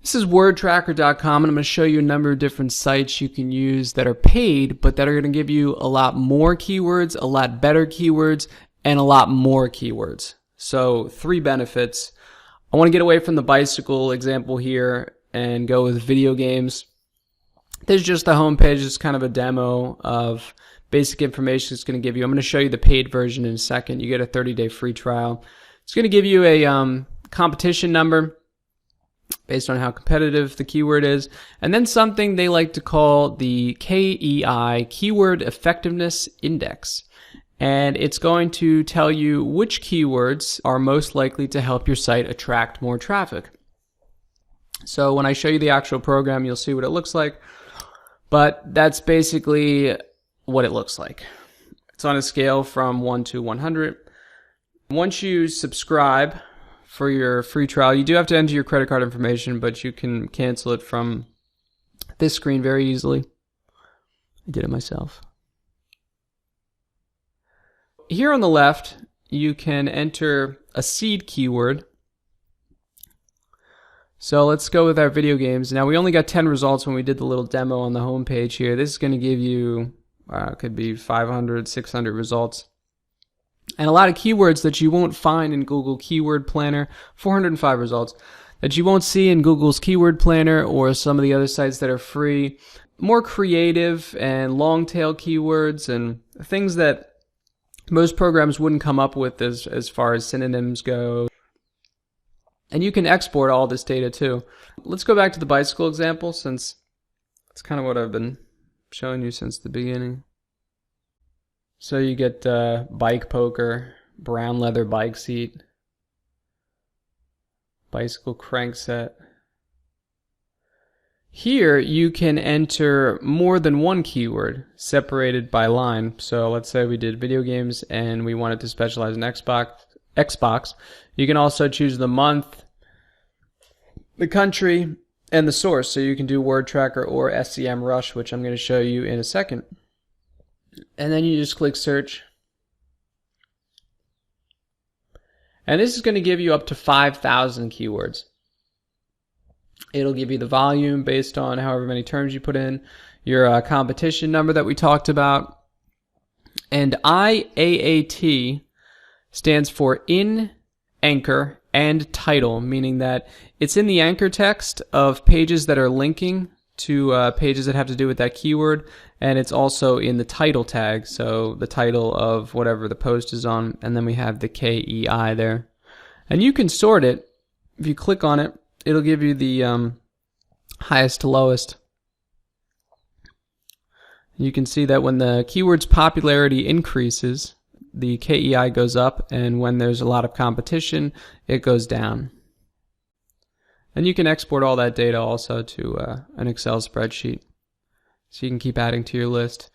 This is wordtracker.com, and I'm going to show you a number of different sites you can use that are paid, but that are going to give you a lot more keywords, a lot better keywords, and a lot more keywords. So 3 benefits. I want to get away from the bicycle example here and go with video games. There's just the home page. It's kind of a demo of basic information it's going to give you. I'm going to show you the paid version in a second. You get a 30-day free trial. It's going to give you a competition number based on how competitive the keyword is, and then something they like to call the KEI, Keyword Effectiveness Index. And it's going to tell you which keywords are most likely to help your site attract more traffic. So when I show you the actual program, you'll see what it looks like, but that's basically what it looks like. It's on a scale from 1 to 100. Once you subscribe for your free trial, you do have to enter your credit card information, but you can cancel it from this screen very easily. I did it myself. Here on the left, you can enter a seed keyword. So let's go with our video games. Now we only got 10 results when we did the little demo on the home page here. This is going to give you, could be 500, 600 results. And a lot of keywords that you won't find in Google Keyword Planner, 405 results, that you won't see in Google's Keyword Planner or some of the other sites that are free. More creative and long tail keywords and things that most programs wouldn't come up with as far as synonyms go. And you can export all this data too. Let's go back to the bicycle example, since it's kind of what I've been showing you since the beginning. So you get bike poker, brown leather bike seat, bicycle crankset. Here you can enter more than one keyword separated by line. So let's say we did video games and we wanted to specialize in Xbox. You can also choose the month, the country, and the source. So you can do Word Tracker or SEMrush, which I'm going to show you in a second. And then you just click search. And this is going to give you up to 5,000 keywords. It'll give you the volume based on however many terms you put in, your competition number that we talked about. And IAAT stands for in, anchor, and title, meaning that it's in the anchor text of pages that are linking to pages that have to do with that keyword, and it's also in the title tag, so the title of whatever the post is on, and then we have the KEI there. And you can sort it. If you click on it, it'll give you the highest to lowest. You can see that when the keyword's popularity increases, the KEI goes up, and when there's a lot of competition, it goes down. And you can export all that data also to an Excel spreadsheet, so you can keep adding to your list.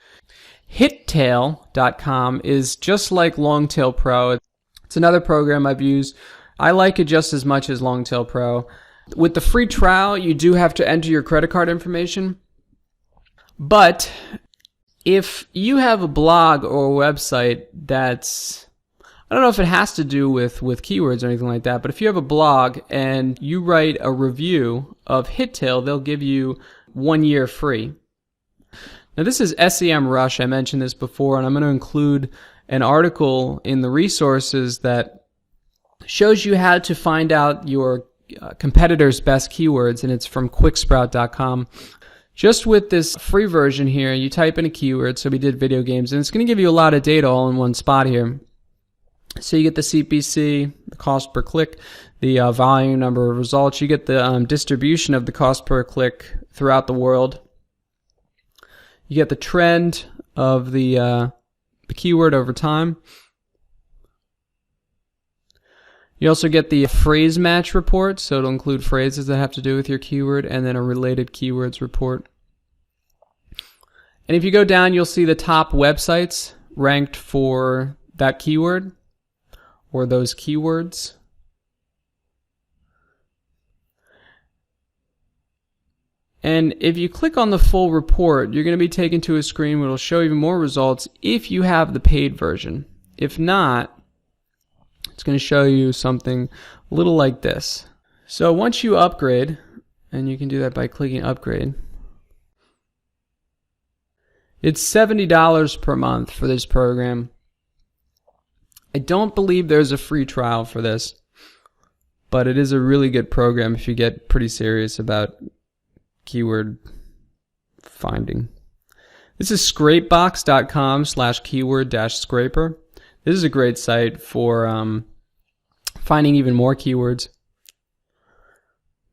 Hittail.com is just like Longtail Pro. It's another program I've used. I like it just as much as Longtail Pro. With the free trial, you do have to enter your credit card information. But if you have a blog or a website that's, I don't know if it has to do with keywords or anything like that, but if you have a blog and you write a review of Hittail, they'll give you 1 year free. Now this is SEMrush. I mentioned this before, and I'm going to include an article in the resources that shows you how to find out your competitors' best keywords, and it's from quicksprout.com. Just with this free version here, you type in a keyword, so we did video games, and it's going to give you a lot of data all in one spot here. So you get the CPC, the cost per click, the volume, number of results. You get the distribution of the cost per click throughout the world. You get the trend of the keyword over time. You also get the phrase match report, so it'll include phrases that have to do with your keyword, and then a related keywords report. And if you go down, you'll see the top websites ranked for that keyword or those keywords. And if you click on the full report, you're going to be taken to a screen where it'll show even more results if you have the paid version. If not, it's going to show you something a little like this. So once you upgrade And you can do that by clicking upgrade. It's $70 per month for this program. I don't believe there's a free trial for this, but it is a really good program if you get pretty serious about keyword finding. This is scrapebox.com/keyword-scraper. This is a great site for finding even more keywords.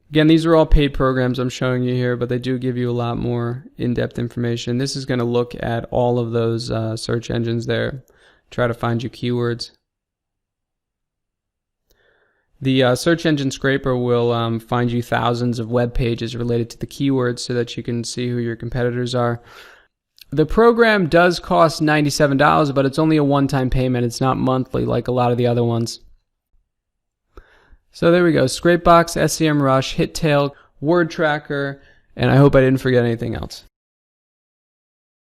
Again, these are all paid programs I'm showing you here, but they do give you a lot more in-depth information. This is going to look at all of those search engines there, try to find you keywords. The search engine scraper will find you thousands of web pages related to the keywords so that you can see who your competitors are. The program does cost $97, but it's only a one-time payment. It's not monthly like a lot of the other ones. So there we go, Scrapebox, SEMrush, HitTail, Word Tracker, and I hope I didn't forget anything else.